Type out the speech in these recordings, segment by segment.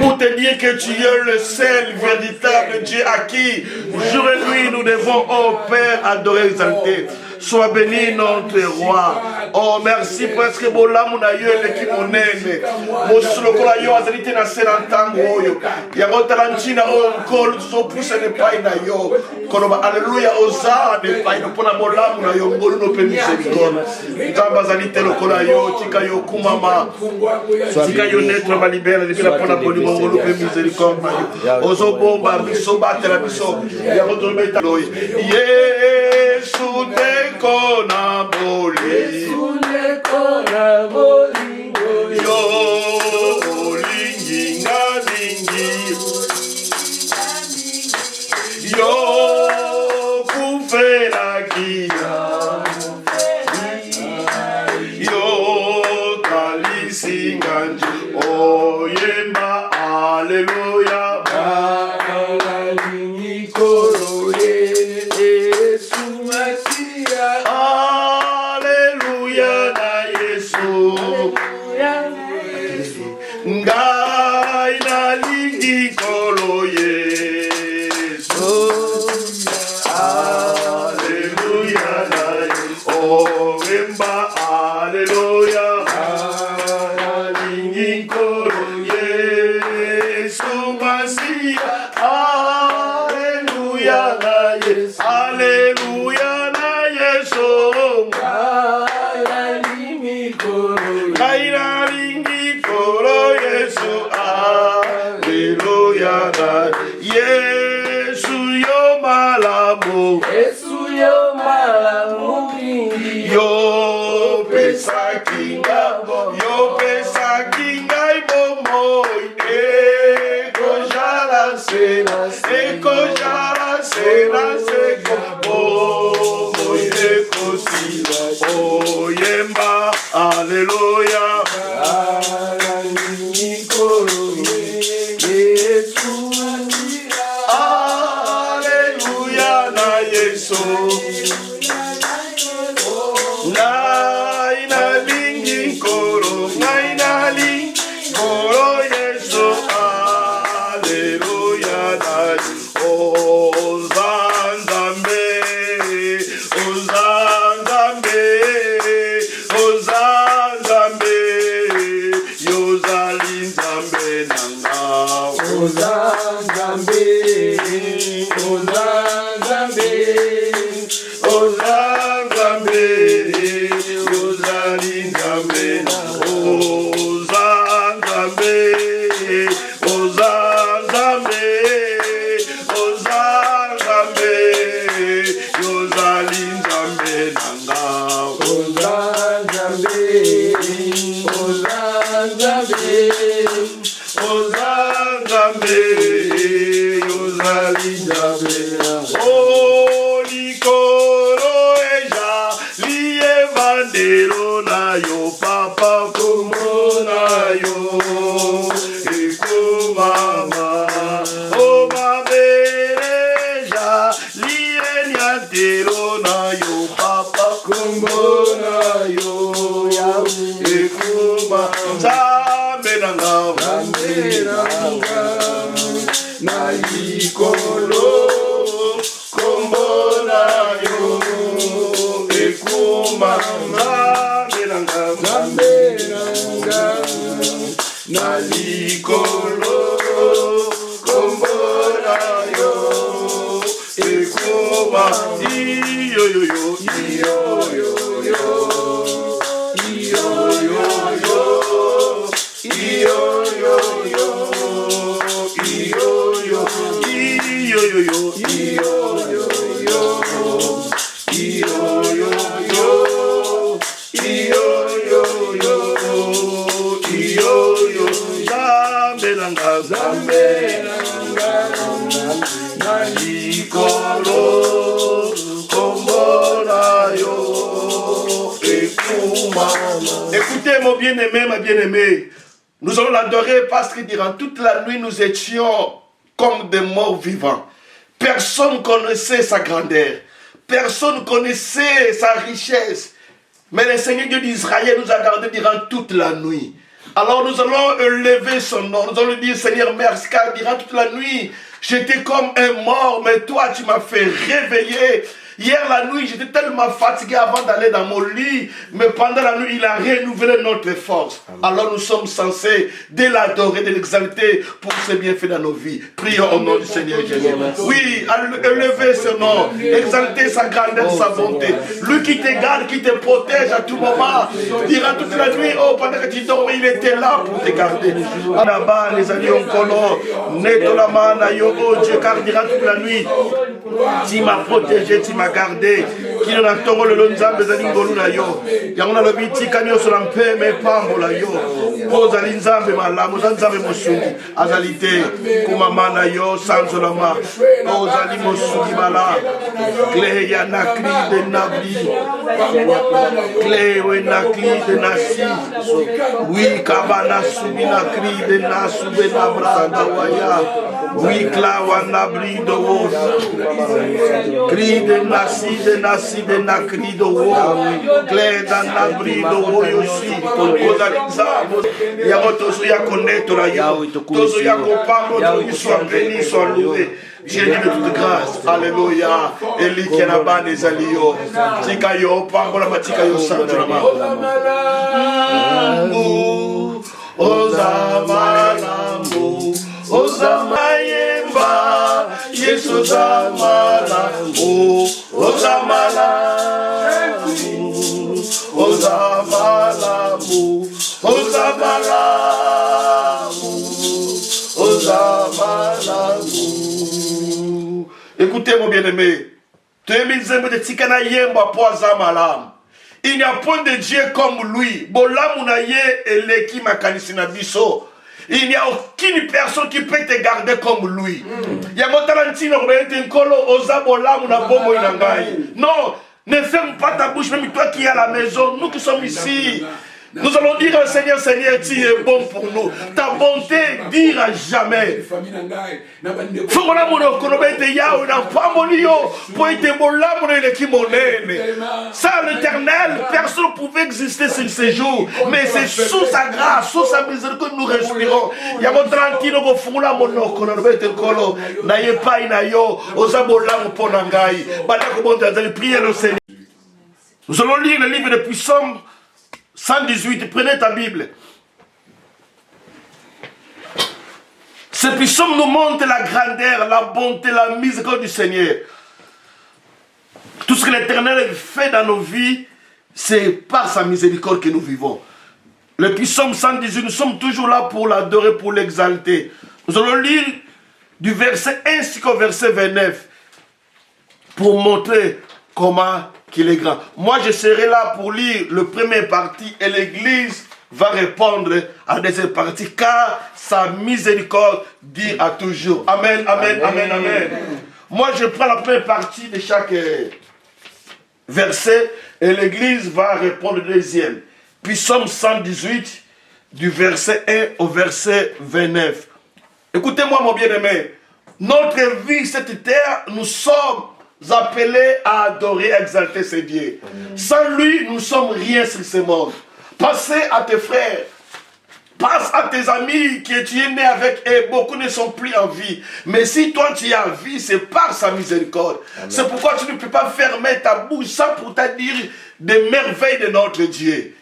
pour te dire que tu es le seul véritable Dieu à qui, jour et nuit, nous devons, oh Père, adorer, exalter. Sois béni notre roi. Oh merci parce que bolamu na yo eleki monene. Mosuloko yo azalite na sena ntango oyo. Yango talantina oyo nkolo tuzopuse nepai na yo. Koloba alléluia osane nepai no pona bolamu na yo ngolu no pe miséricorde. Nzamba azalite lokola yo tika yo kumama. Tika yo netre balibere depuis la pona bolimo ngolu pe miséricorde na yo. Ozo bomba biso batela biso. Yango tolobeta loyi. Yesu te kona boli, yo lingi ngalingi, yo kufela kia, yo kalisi nganji, oh yemba hallelujah. Alléluia. Alléluia na Yesu. Naina lingi koro, naina lingi koro Yesu. Alléluia na Yesu. Ozanzambe, ozanzambe, ozanzambe, yozalinzambe nanga. Ozanzambe, ozanzambe, ozanzambe, yozalinzambe nanga. Ozanzambe, ozanzambe, ozanzambe, yozalinzambe nanga. Ozanzambe, ozanzambe, ozanzambe, yozalinzambe nanga. Oh, likoro eja, lievandero na yo papa kumona yo, ekumama. Oh, mabereja, lieniantero na yo papa kumona yo, ekumama. Zambe nanga, zambe nanga, na likolo kombona yo, ekumama. Zambe nanga, na likolo kombona yo, ekuma. Iyo yo yo, iyo yo yo, iyo yo yo, iyo yo yo, iyo yo, iyo yo yo, iyo yo yo, iyo yo yo, iyo yo yo, iyo yo. Zambe nanga, zambe nanga, na likolo kombona yo, ekuma. Écoutez mon bien-aimé, ma bien-aimée, nous allons l'adorer parce que durant toute la nuit nous étions comme des morts vivants. Personne connaissait sa grandeur, personne connaissait sa richesse. Mais le Seigneur Dieu d'Israël nous a gardés durant toute la nuit. Alors nous allons élever son nom. Nous allons dire, Seigneur, merci, car durant toute la nuit, j'étais comme un mort, mais toi, tu m'as fait réveiller. Hier la nuit, j'étais tellement fatigué avant d'aller dans mon lit, mais pendant la nuit, il a renouvelé notre force. Alors nous sommes censés de l'adorer, de l'exalter pour ses bienfaits dans nos vies. Prions au nom du Seigneur Jésus. Oui, élevez ce nom, exalter sa grandeur, sa bonté. Lui qui te garde, qui te protège à tout moment. Durant toute la nuit, oh, pendant que tu dormais, il était là pour te garder. Là-bas, les amis, on connaît, Netolama, oh Dieu, car durant toute la nuit, tu m'as protégé, tu m'as gardé. Qui n'a pas le lonzambe zalingolu na yo. Yangona le biti kanyo sur un peu mais pambo la yo. Poza linzambe malamu zanzambe mosungi. Azalite kumama na yo sanzolama. Poza li mosungi mala. Cle ya nakli de nabli. Cle we nakli de nasi. Oui kabana subi nakli de nasu be nabranda waya. Oui kla wa nabli do wo. Cri de nasi de nakri do wo. Clé dans l'abri do wo yosi. Kozalizamo. Yamo tozo ya connaître la yo. Tozo ya kopamo to soit béni, soit loué. Dieu de toute grâce. Alléluia. Eli kenaba nezalio. Tika yo pambo la matika yo sanjama. Ozamalamu. Ozamayemba. Yesu zamalamu. Ozamalamu. Ozamalamu. Ozamalamu. Ozamalamu. Écoutez mon bien-aimé. Il n'y a point de Dieu comme lui. Il n'y a aucune personne qui peut te garder comme lui. Non, ne ferme pas ta bouche, même toi qui es à la maison, nous qui sommes ici. Nous allons dire au Seigneur, Seigneur, tu es bon pour nous. Ta bonté dira jamais. Ça, l'éternel, personne ne pouvait exister sur ces jours. Mais c'est sous sa grâce, sous sa miséricorde que nous respirons. Nous allons lire le livre de Psaume 118, prenez ta Bible. Ce psaume nous montre la grandeur, la bonté, la miséricorde du Seigneur. Tout ce que l'Éternel fait dans nos vies, c'est par sa miséricorde que nous vivons. Le psaume 118, nous sommes toujours là pour l'adorer, pour l'exalter. Nous allons lire du verset 1 jusqu'au verset 29 pour montrer comment qu'il est grand. Moi, je serai là pour lire le premier partie et l'Église va répondre à la deuxième partie car sa miséricorde dit à toujours. Amen, amen, amen, amen. Moi, je prends la première partie de chaque verset et l'Église va répondre au deuxième. Puis Psaume 118 du verset 1 au verset 29. Écoutez-moi, mon bien-aimé. Notre vie, cette terre, nous sommes appelés à adorer, à exalter ses dieux. Sans lui, nous ne sommes rien sur ce monde. Pensez à tes frères. Pense à tes amis que tu es né avec et beaucoup ne sont plus en vie. Mais si toi tu es en vie, c'est par sa miséricorde. C'est pourquoi tu ne peux pas fermer ta bouche sans pour te dire des merveilles de notre Dieu.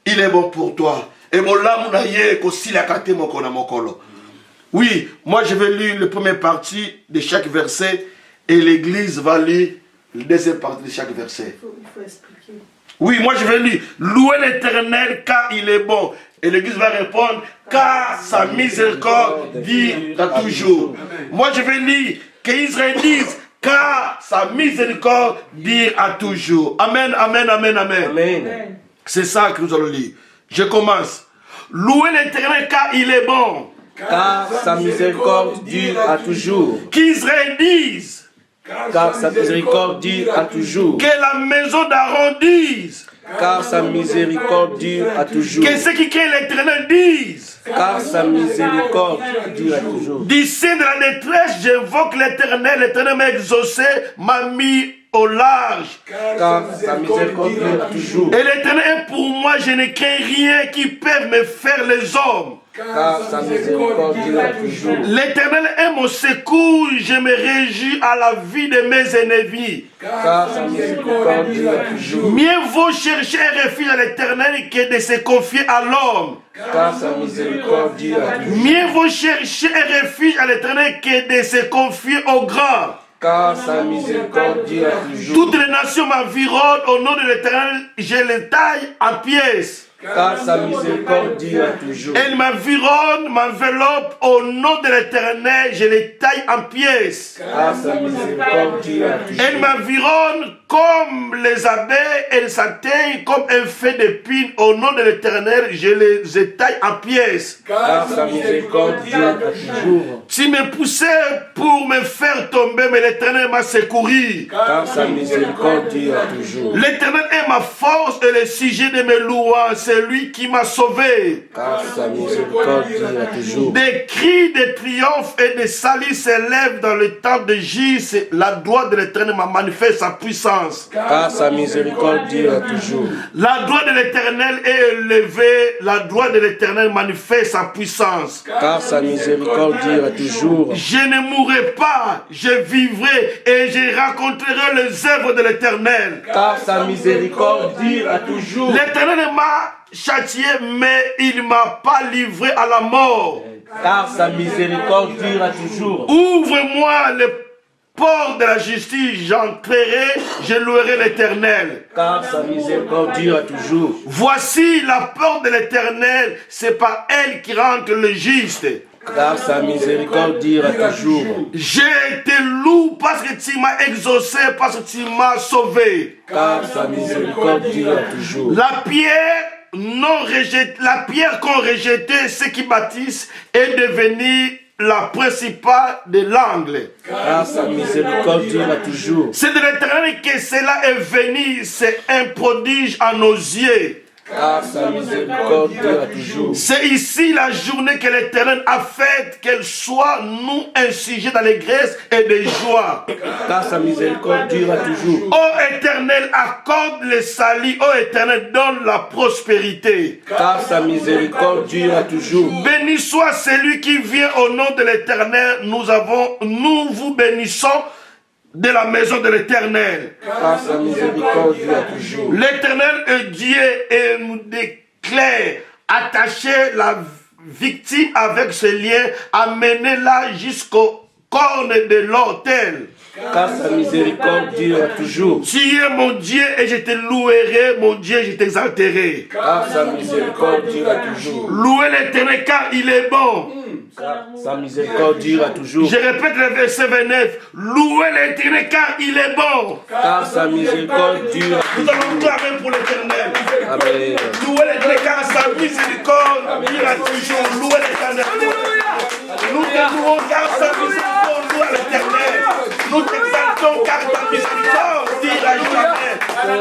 Il est bon pour toi. Et mon oui, moi je vais lire la première partie de chaque verset. Et l'Église va lire la deuxième partie de chaque verset. Il faut expliquer. Oui, moi je vais lire. Louez l'Éternel car il est bon. Et l'Église va répondre car sa miséricorde dit à toujours. Moi je vais lire que Israël dise car sa miséricorde dit à toujours. Amen, amen, amen, amen. Amen. C'est ça que nous allons lire. Je commence. Louez l'Éternel car il est bon. Car sa miséricorde dure à toujours. Qu'Israël dise. Car sa miséricorde dure à toujours. Que la maison d'Aaron dise. Car sa miséricorde dure à toujours. Que ceux qui craignent l'Éternel disent. Car sa miséricorde dure à toujours. D'ici de la détresse, j'invoque l'Éternel. L'Éternel m'a exaucé, m'a mis au large. car sa miséricorde dure toujours. Et l'Éternel est pour moi, je ne crains rien qui peut me faire les hommes. Car sa miséricorde dure toujours. L'Éternel est mon secours, je me réjouis à la vie de mes ennemis. Car sa miséricorde dure toujours. Mieux vaut chercher un refuge à l'Éternel que de se confier à l'homme. Car sa miséricorde dure toujours. Mieux vaut chercher un refuge à l'Éternel que de se confier au grand. Car sa miséricorde dure toujours. Toutes les nations m'environnent, au nom de l'Éternel, je les taille en pièces. Car sa miséricorde dure toujours. Elle m'environne, m'enveloppe, au nom de l'Éternel, je les taille en pièces. Car sa miséricorde dure toujours. Elle m'environne comme les abeilles, elle s'atteigne comme un fait d'épines, au nom de l'Éternel, je les taille en pièces. Car sa miséricorde dure toujours. Tu me poussais pour me faire tomber, mais l'Éternel m'a secouru. Car sa miséricorde dure toujours. L'Éternel est ma force et le sujet de mes louanges, c'est lui qui m'a sauvé. Car sa miséricorde dure toujours. Des cris de triomphe et de salut s'élèvent dans le temps de Gis. La gloire de l'Éternel m'a manifesté sa puissance. Car sa miséricorde dure toujours. La gloire de l'Éternel est élevée. La gloire de l'Éternel manifeste sa puissance. Car sa miséricorde dure toujours. Je ne mourrai pas, je vivrai et je raconterai les œuvres de l'Éternel. Car sa miséricorde dure toujours. L'Éternel m'a châtié, mais il ne m'a pas livré à la mort. Car sa miséricorde dure toujours. Ouvre-moi les portes de la justice, j'entrerai, je louerai l'Éternel. Car sa miséricorde dure toujours. Voici la porte de l'Éternel, c'est par elle qui rentre le juste. Car sa miséricorde dure toujours. Je te loue parce que tu m'as exaucé, parce que tu m'as sauvé. Car sa miséricorde dure toujours. La pierre qu'on rejetait, ceux qui bâtissent, est devenue la principale de l'angle. Car sa miséricorde dure toujours. C'est de l'Éternel que cela est venu, c'est un prodige à nos yeux. Car sa miséricorde dure toujours. C'est ici la journée que l'Éternel a faite, qu'elle soit nous un sujet d'allégresse et de joie. Car sa miséricorde dure toujours. Ô Éternel, accorde le salut. Ô Éternel, donne la prospérité. Car sa miséricorde dure toujours. Béni soit celui qui vient au nom de l'Éternel. Nous vous bénissons de la maison de l'Éternel. Car sa miséricorde dure toujours. L'Éternel est Dieu et nous déclare, attacher la victime avec ce lien, amenez-la jusqu'au corne de l'autel. Car sa miséricorde dure toujours. Tu es mon Dieu et je te louerai, mon Dieu, je t'exalterai. Car sa miséricorde dure toujours. Louez l'Éternel car il est bon. Car sa miséricorde dure toujours. Je répète le verset 29. Louez l'Éternel car il est bon. Car sa miséricorde dure Nous allons clamer pour l'Éternel. Amen. Louez l'Éternel car sa miséricorde dure toujours. Louez l'Éternel. Nous te louons car sa miséricorde dure à l'Éternel. Nous t'exaltons car ta miséricorde dure à jamais.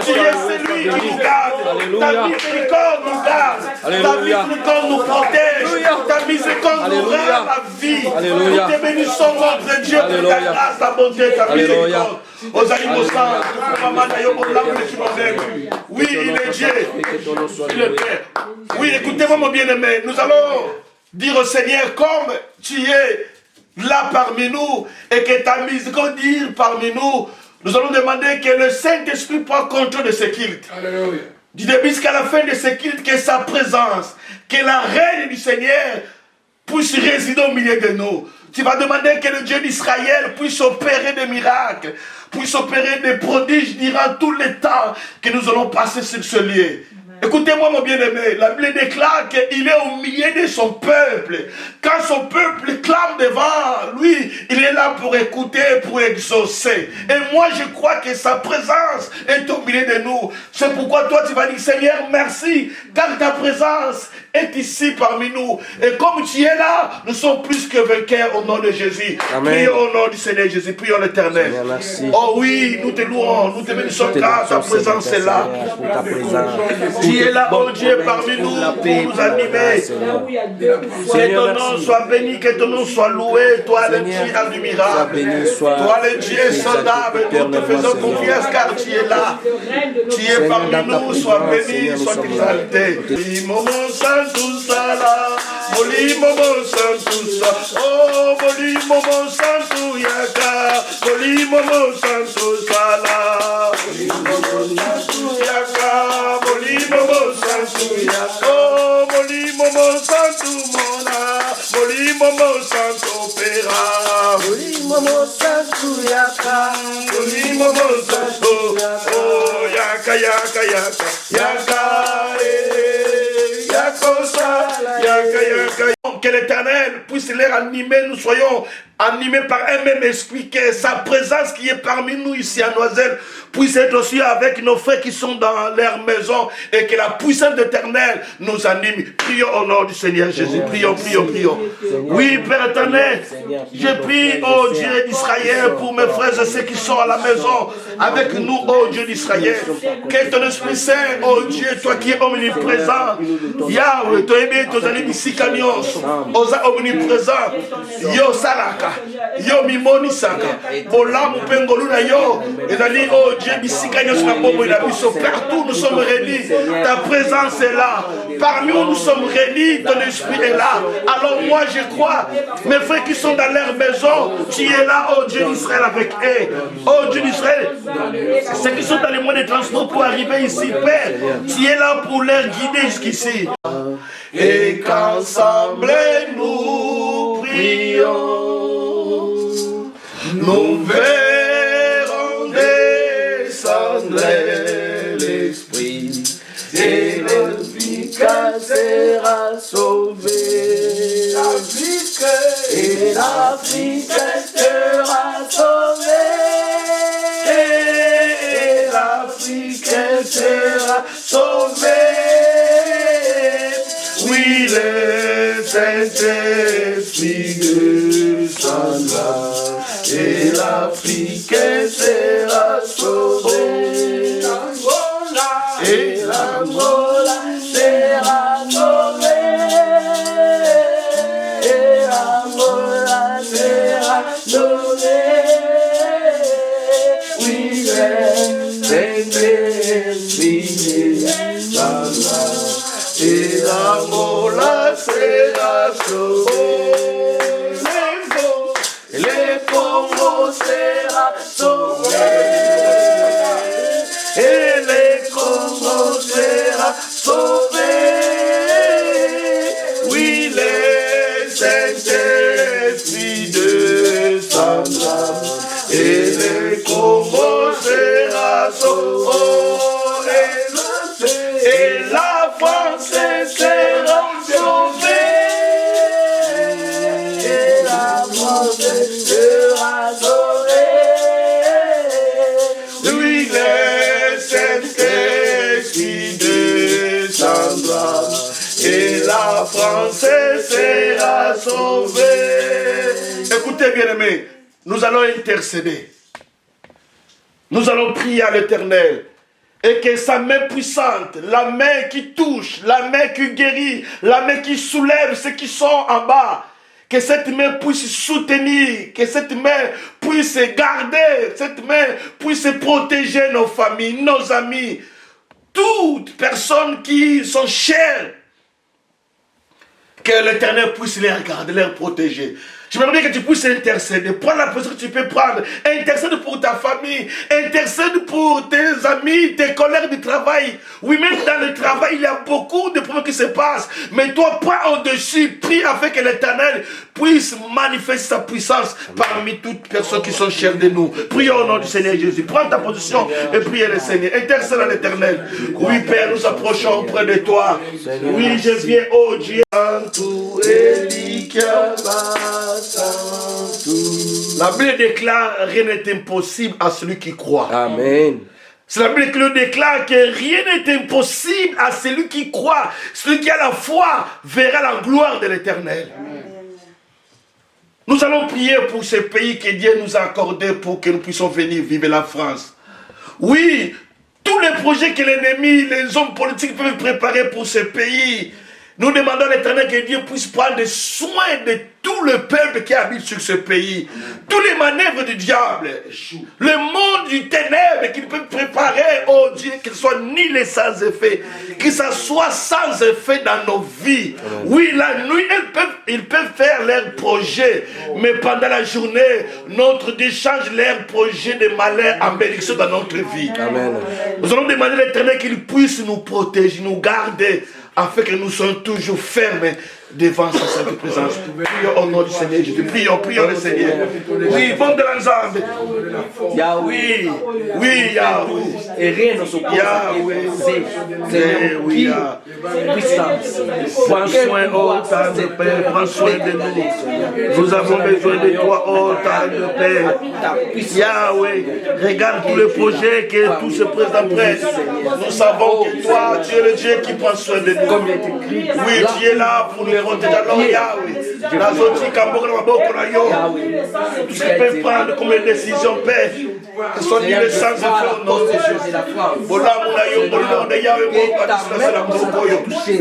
Tu es celui qui nous garde. Ta miséricorde nous garde. Ta miséricorde nous protège. Ta miséricorde nous rend la vie. Alléluia. Nous te bénissons, notre Dieu, pour ta grâce, ta bonté, ta miséricorde. Oui, il est Dieu. Il est Père. Oui, écoutez-moi, mon bien-aimé. Nous allons dire au Seigneur, comme tu es là parmi nous et que ta miséricorde dure parmi nous, nous allons demander que le Saint-Esprit prenne contrôle de ce culte. Alléluia. Du début jusqu'à la fin de ce culte, que sa présence, que la règne du Seigneur puisse résider au milieu de nous. Tu vas demander que le Dieu d'Israël puisse opérer des miracles, puisse opérer des prodiges durant tout le temps que nous allons passer sur ce lieu. Écoutez-moi, mon bien-aimé, la Bible déclare qu'il est au milieu de son peuple. Quand son peuple clame devant lui, il est là pour écouter, pour exaucer. Et moi, je crois que sa présence est au milieu de nous. C'est pourquoi toi, tu vas dire, Seigneur, merci, car ta présence est ici parmi nous. Et comme tu es là, nous sommes plus que vainqueurs au nom de Jésus. Amen. Prions au nom du Seigneur Jésus, prions l'Éternel. Seigneur, merci. Oh oui, nous te louons, nous te bénissons car ta présence est là. Pour ta présence. Tu es là, oh Dieu, parmi nous, pour nous animer. Que ton nom soit béni, que ton nom nom soit loué, toi le Seigneur, Dieu admirable, béni soit toi le Dieu sondable, nous te faisons confiance car tu es là, tu es parmi nous, sois béni, sois exalté. Molimo Santo Sala, Molimo Santo Sala, oh Molimo Santo Yaka, Molimo Santo Sala, Molimo Santo Yaka, Molimo Santo Yaka, oh Molimo Santo Mona, Molimo Santo Pera, Molimo Santo Yaka, Molimo Santo, oh Yaka Yaka Yaka, Yaka, Yakosa, Yaka Yaka. Que l'Éternel puisse les animer, nous soyons animés par un même esprit, que sa présence qui est parmi nous ici à Noiselle puisse être aussi avec nos frères qui sont dans leur maison et que la puissance d'Éternel nous anime. Prions au nom du Seigneur Jésus. Prions, prions, prions. Oui, Père éternel, je prie, oh Dieu d'Israël, pour mes frères et ceux qui sont à la maison avec nous, oh Dieu d'Israël. Que ton Esprit Saint, oh Dieu, toi qui es omniprésent, Yahweh, toi aimé, toi allez ici, oza omniprésent, yo salaka, yo mimoni saka, bola mupengolu na yo, et dali oh Dieu bisika nyos na bobo na biso, partout nous sommes réunis, ta présence est là, parmi nous nous sommes réunis, ton esprit est là. Alors moi je crois, mes frères qui sont dans leur maison, tu es là, oh Dieu d'Israël avec eux, oh Dieu d'Israël, ceux qui sont dans les moyens de transport pour arriver ici, Père, tu es là pour les guider jusqu'ici. Et qu'ensemble nous prions, nous verrons descendre l'Esprit, et l'Afrique sera sauvée. Et l'Afrique sera sauvée. Et l'Afrique sera sauvée. Oui, le Saint-Esprit descendra et l'Afrique sera sauvée. Et l'Angola sera sauvée. Et l'Angola sera sauvée. Oui, le Saint-Esprit descendra. Et l'Angola sera sauvée. Les Congo sera sauvé. Et les Congo sera sauvé. Oui, les Saint-Esprit descendra. Et les Congo sera sauvé. Et la France sera sauvée. Et la France sera sauvée. Oui, le Saint-Esprit descendra. Et la France sera sauvée. Écoutez bien aimés, nous allons intercéder. Nous allons prier à l'Éternel. Et que sa main puissante, la main qui touche, la main qui guérit, la main qui soulève ceux qui sont en bas, que cette main puisse soutenir, que cette main puisse garder, cette main puisse protéger nos familles, nos amis, toutes personnes qui sont chères, que l'Éternel puisse les regarder, les protéger. J'aimerais bien que tu puisses intercéder. Prends la position que tu peux prendre. Intercède pour ta famille. Intercède pour tes amis, tes collègues de travail. Oui, même dans le travail, il y a beaucoup de problèmes qui se passent. Mais toi, prends au-dessus. Prie afin que l'Éternel puisse manifester sa puissance parmi toutes personnes qui sont chères de nous. Prions au nom du Seigneur Jésus. Prends ta position et prie le Seigneur. Intercède à l'Éternel. Oui, Père, nous approchons auprès de toi. Oui, je viens, oh Dieu. La Bible déclare rien n'est impossible à celui qui croit. Amen. C'est la Bible qui le déclare que rien n'est impossible à celui qui croit. Celui qui a la foi verra la gloire de l'Éternel. Nous allons prier pour ce pays que Dieu nous a accordé pour que nous puissions venir vivre la France. Oui, tous les projets que l'ennemi, les hommes politiques peuvent préparer pour ce pays, Nous demandons à l'Éternel que Dieu puisse prendre soin de tout le peuple qui habite sur ce pays. Tous les manœuvres du diable, le monde du ténèbre qu'il peut préparer, oh Dieu, qu'il soit nul et sans effet, que ça soit sans effet dans nos vies. Oui, la nuit, ils peuvent faire leurs projets, mais pendant la journée, notre Dieu change leurs projets de malheur en bénédiction dans notre vie. Amen. Nous allons demander à l'Éternel qu'il puisse nous protéger, nous garder, afin que nous soyons toujours fermes devant sa sainte présence. Prions au nom du Seigneur Jésus. Prions le Seigneur. Oui, bon de l'ensemble. Yahweh. Oui, Yahweh. Et rien ne s'oppose à Seigneur, qui puissance. Prends soin, oh Tante de Père, prends soin de nous. Nous avons besoin de toi, oh Tante de Père. Yahweh, regarde tous les projets que tous se présentent près. Nous savons que toi, tu es le Dieu qui prend soin de nous. Oui, tu es là pour nous protéger. Alors, Yahweh, la zoti kamboka na maboko na yo. Tout ce qu'ils peuvent prendre comme décision, Père, que soit dit le sans effet au nom de Jésus.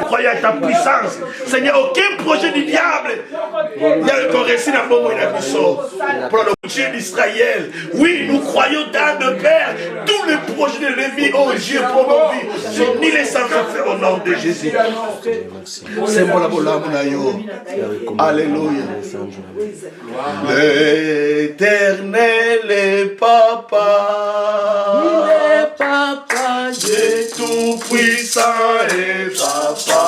Croyez à ta puissance. Seigneur, aucun projet du diable. Il y a un récit dans le monde pour le Dieu d'Israël. Oui, nous croyons dans le Père. Tous les projets de l'ennemi, oh Dieu, pour nos vies, sont ni les sans effet au nom de Jésus. C'est mon amour. Alléluia. L'Éternel est papa. Il est papa, Dieu tout-puissant et papa.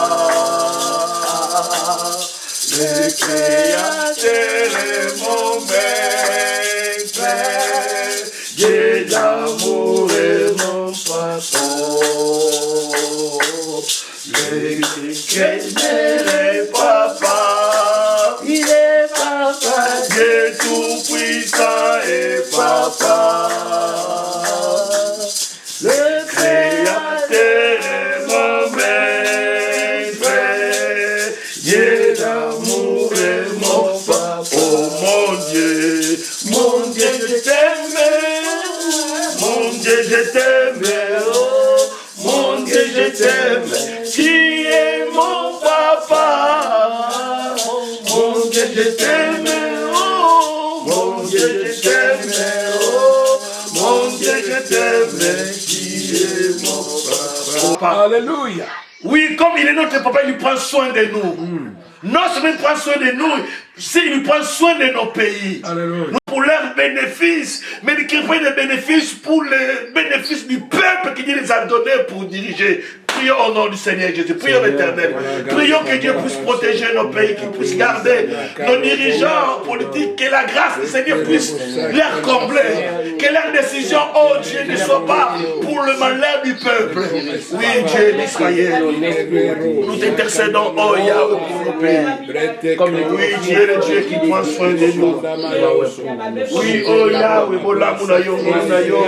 Le Créateur est mon maître. Dieu d'amour est mon patron. Le Créateur est papa. il est papa, Dieu tout-puissant et papa. Le Créateur est mon maître. Dieu d'amour est mon papa. Oh mon Dieu, je t'aime. Mon Dieu, je t'aime. Oh, mon Dieu, je t'aime. Tu es mon papa. Mon Dieu, je t'aime. Oh, mon Dieu, je t'aime. Oh, mon Dieu, je t'aime. Tu es mon papa. Alléluia. Oui, comme il est notre papa, il prend soin de nous. Non seulement il prend soin de nous, il prend soin de nos pays. Alléluia. Pour leurs bénéfices, mais il crée des bénéfices pour les bénéfices du peuple qui les a donnés pour diriger. Prions au nom du Seigneur Jésus. Prions l'Éternel. Prions que Dieu puisse protéger nos pays, qu'il puisse garder nos dirigeants politiques, que la grâce du Seigneur puisse les combler. Que leurs décisions, oh Dieu, ne soient pas pour le malheur du peuple. Oui, Dieu d'Israël. Nous t'intercédons, oh Yahweh, pour nos pays. Oui, Dieu est le Dieu qui prend soin de nous. Oui, oh Yahweh, Molamuna yo, Molamuna yo.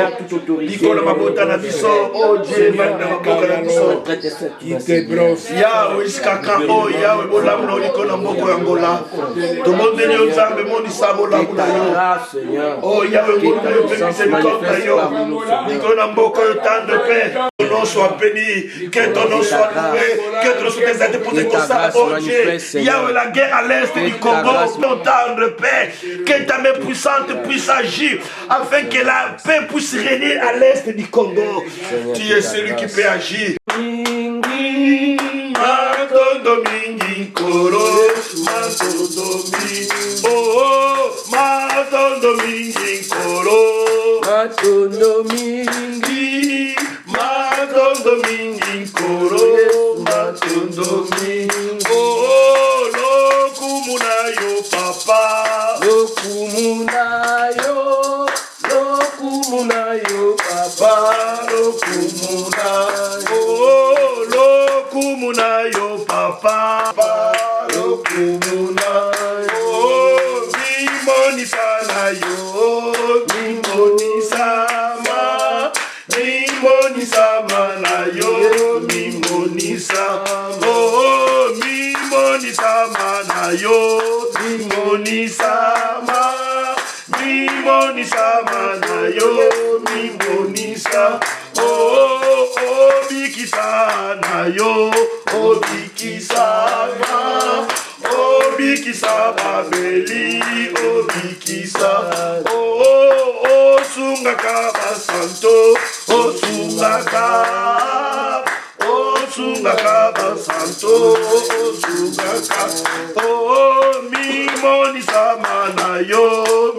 Nicolas Mabota na biso, oh Dieu, Manda Maboka na biso. Yahweh, Skaka, oh Yahweh, Molamuna yo, Nicolas Mboko Angola. Tout le monde est Nzambe, Monisa, Molamuna yo. Oh Yahweh, Molamuna yo, bénissez Nicolas yo. Nicolas Mboko yo, tant de paix. Que ton nom soit béni, que ton nom soit loué, que ton nom soit exalté pour tes constats, oh Dieu. Yahweh, la guerre à l'est du Congo, tant de paix, que ta main puissante puisse agir, afin que la paix puisse régner à l'est du Congo. Tu es celui qui peut agir. Papa, Lokumunayo, Papa, oh, Lokumunayo, Papa, Lokumunayo, oh, Mimonisanayo, Mimonisama, Mimonisama nayo, Mimonisama, oh, Mimonisama nayo, Mimonisama, Mimonisama nayo, Mimonisa, oh, oh, Mikisa nayo, Obiki Sama, Obiki Sama Beli, Obiki Sama, oh Sungaka Basanto, oh Sungaka, oh Sungaka Basanto, oh Sungaka, oh Mimoni Sama na yo,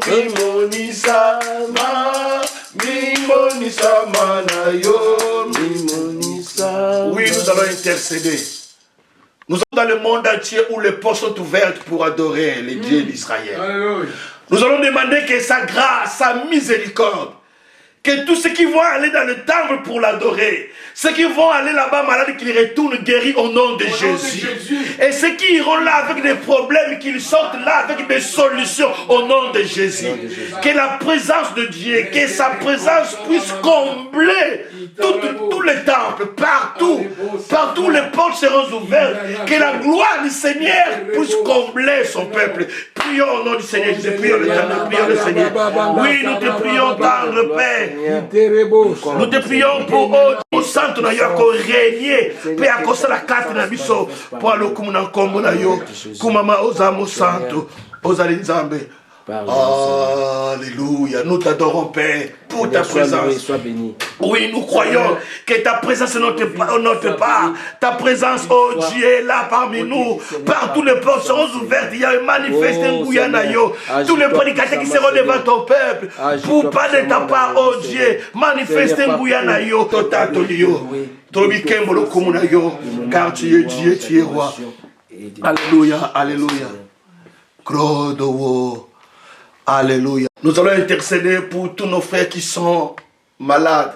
Mimoni Sama, Mimoni Sama na yo, Mimoni Sama. Oui, nous allons intercéder. Nous sommes dans le monde entier où les portes sont ouvertes pour adorer les dieux d'Israël. Nous allons demander que sa grâce, sa miséricorde, que tous ceux qui vont aller dans le temple pour l'adorer, ceux qui vont aller là-bas malades, qu'ils retournent guéris au nom de Jésus. Et ceux qui iront là avec des problèmes, qu'ils sortent là avec des solutions au nom de Jésus. Que la présence de Dieu, que sa présence puisse combler tous les temples, partout les portes seront ouvertes. Que la gloire du Seigneur puisse combler son peuple. Prions au nom du Seigneur Jésus, prions le Seigneur. Oui, nous te prions, tendre Père. Nous te prions pour au centre na yo ko régner pe akosa la carte na biso pour le kumuna kombo na yo kumama ozamo santo ozali nzambe. Alléluia, nous t'adorons Père pour ta présence. Sois béni. Oui, nous croyons que ta présence est notre part. Ta présence, oh Dieu, est là parmi nous. Partout les portes seront ouvertes. Il y a un manifeste Nguyanayo. Tous les prédicateurs qui seront devant ton peuple. Pour pas de ta part, oh Dieu, manifeste Nguyanayo. Totatolio. Tobikembolo Kumunayo. Car tu es Dieu, tu es roi. Alléluia, alléluia. Grodowo. Alléluia. Nous allons intercéder pour tous nos frères qui sont malades.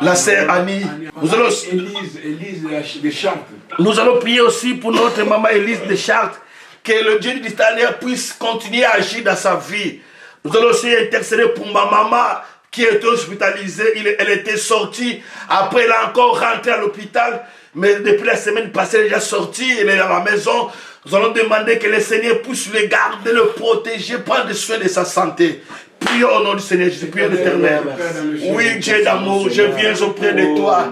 La sœur Annie. Nous allons, Élise de Chartres. Nous allons prier aussi pour notre maman Élise de Chartres. Que le Dieu d'Israël puisse continuer à agir dans sa vie. Nous allons aussi intercéder pour ma maman qui était hospitalisée. Elle était sortie. Après, elle a encore rentré à l'hôpital. Mais depuis la semaine passée, elle est déjà sortie. Elle est dans la maison. Nous allons demander que le Seigneur puisse le garder, le protéger, prendre soin de sa santé. Prions au nom du Seigneur Jésus, prions l'Éternel. Oui, Dieu d'amour, je viens auprès de toi.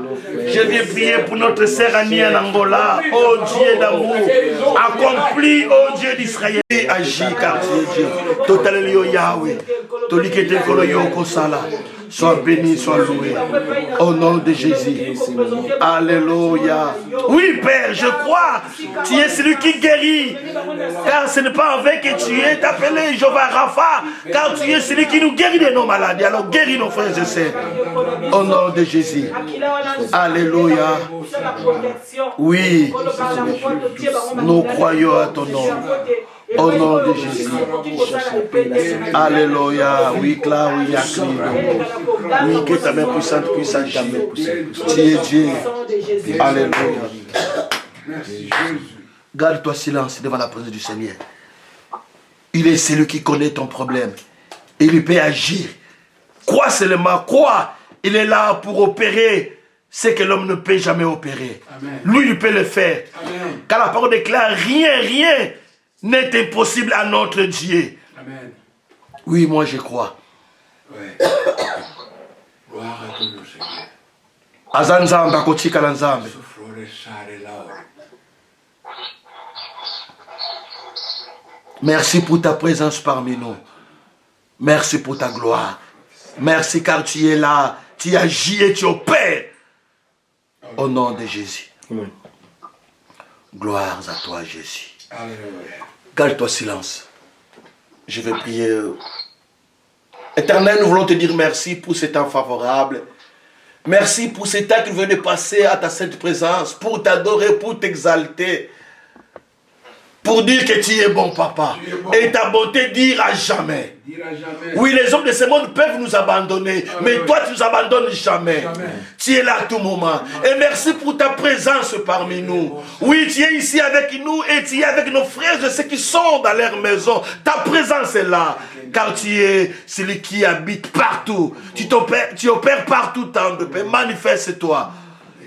Je viens prier pour notre sœur Annie en Angola. Oh Dieu d'amour, accomplis, oh Dieu d'Israël. Agis car tu es Dieu. Totalelio Yahweh. Tolikete Koloyo Kosala. Sois béni, sois loué. Au nom de Jésus. Alléluia. Oui, Père, je crois. Tu es celui qui guérit. Car ce n'est pas avec que tu es appelé Jéhovah Rapha. Car tu es celui qui nous guérit de nos maladies. Alors guéris nos frères et sœurs. Au nom de Jésus. Alléluia. Oui. Nous croyons à ton nom. Au nom de Jésus. Alléluia. Oui, Claire, oui, Yakri. Oui, que ta main puissante puisse agir. Tu es Dieu. Alléluia. Garde-toi silence devant la présence du Seigneur. Il est celui qui connaît ton problème. Il peut agir. Crois seulement, crois. Il est là pour opérer ce que l'homme ne peut jamais opérer. Amen. Lui, il peut le faire. Amen. Car la parole déclare, rien n'est impossible à notre Dieu. Amen. Oui, moi je crois. Ouais. Gloire à ton Seigneur. Azanzamba kotika la nzambe. Merci pour ta présence parmi nous. Merci pour ta gloire. Merci car tu es là. Tu agis et tu opères. Au nom de Jésus. Amen. Gloire à toi, Jésus. Garde-toi silence. Je vais prier. Éternel, nous voulons te dire merci pour ce temps favorable. Merci pour ce temps que nous venons de passer à ta sainte présence, pour t'adorer, pour t'exalter, pour dire que tu es bon, papa. Et ta bonté dira jamais. Oui, les hommes de ce monde peuvent nous abandonner, mais toi tu nous abandonnes jamais. Tu es là à tout moment. Et merci pour ta présence parmi nous. Oui, tu es ici avec nous et tu es avec nos frères et ceux qui sont dans leur maison. Ta présence est là, car tu es celui qui habite partout. Tu opères partout, Tendre Père. Manifeste-toi.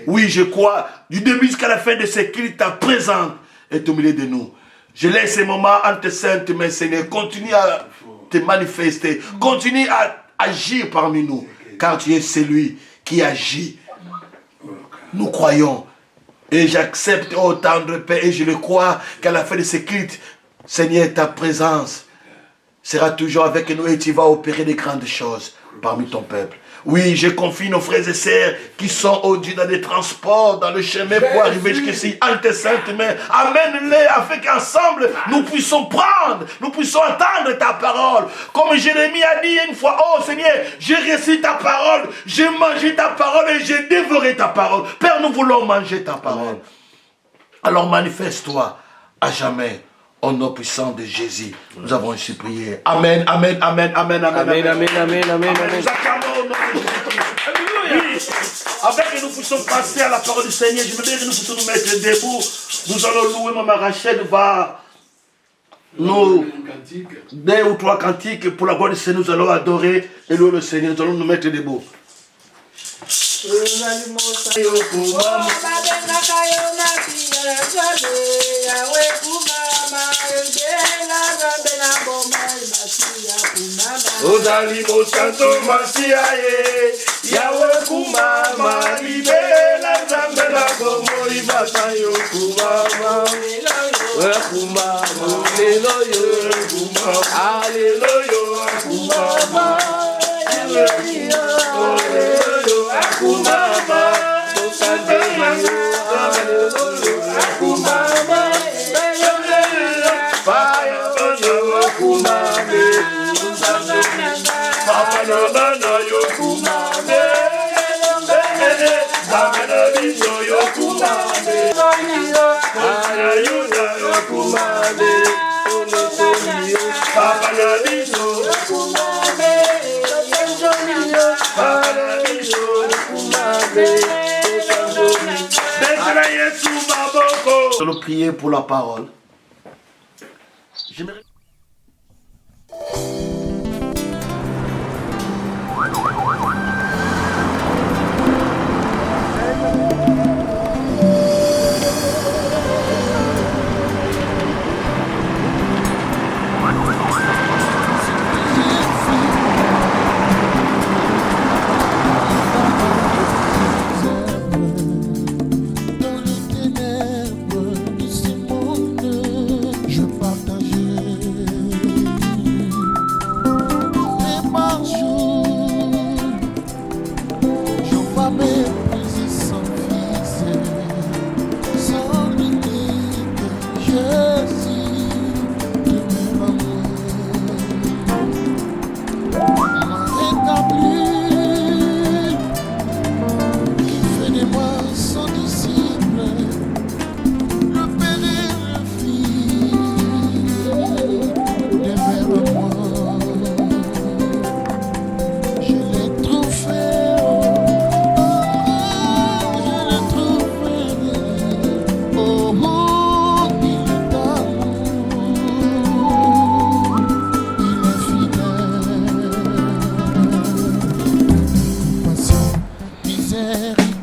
Oui, je crois, du début jusqu'à la fin de ce culte, ta présence est au milieu de nous. Je laisse ces moments entre tes saintes mains, Seigneur. Continue à te manifester. Continue à agir parmi nous. Car tu es celui qui agit. Nous croyons. Et j'accepte, oh tendre Père, et je le crois qu'à la fin de ce culte, Seigneur, ta présence sera toujours avec nous et tu vas opérer de grandes choses parmi ton peuple. Oui, je confie nos frères et sœurs qui sont aujourd'hui dans les transports, dans le chemin pour arriver jusqu'ici. En tes saintes mains, amène-les afin qu'ensemble nous puissions prendre, nous puissions entendre ta parole. Comme Jérémie a dit une fois, oh Seigneur, j'ai reçu ta parole, j'ai mangé ta parole et j'ai dévoré ta parole. Père, nous voulons manger ta parole. Alors manifeste-toi à jamais. Au nom puissant de Jésus, nous avons ainsi prié. Amen, amen, amen, amen, amen. Amen, amen, amen, amen, amen. Nous acclamons au nom de Jésus-Christ. Oui, afin que nous puissions passer à la parole du Seigneur, je me dis que nous puissions nous mettre debout. Nous allons louer, Maman Rachel va nous deux ou trois cantiques pour la gloire du Seigneur. Nous allons adorer et louer le Seigneur. Nous allons nous mettre debout. Ozali mosanto masiaye yawe kumama libela zambe la bomo ibata yo kumama kumama aleluya kumama aleluya kumama aleluya kumama mosanto aleluya kumama Papa na yo kumame, zamena biso yo kumame, ayuda yo kumame, Papa na biso yo kumame, Papa na biso yo kumame, Betela Yesu maboko. Nous allons prier pour la parole. J'aimerais... Miséricorde.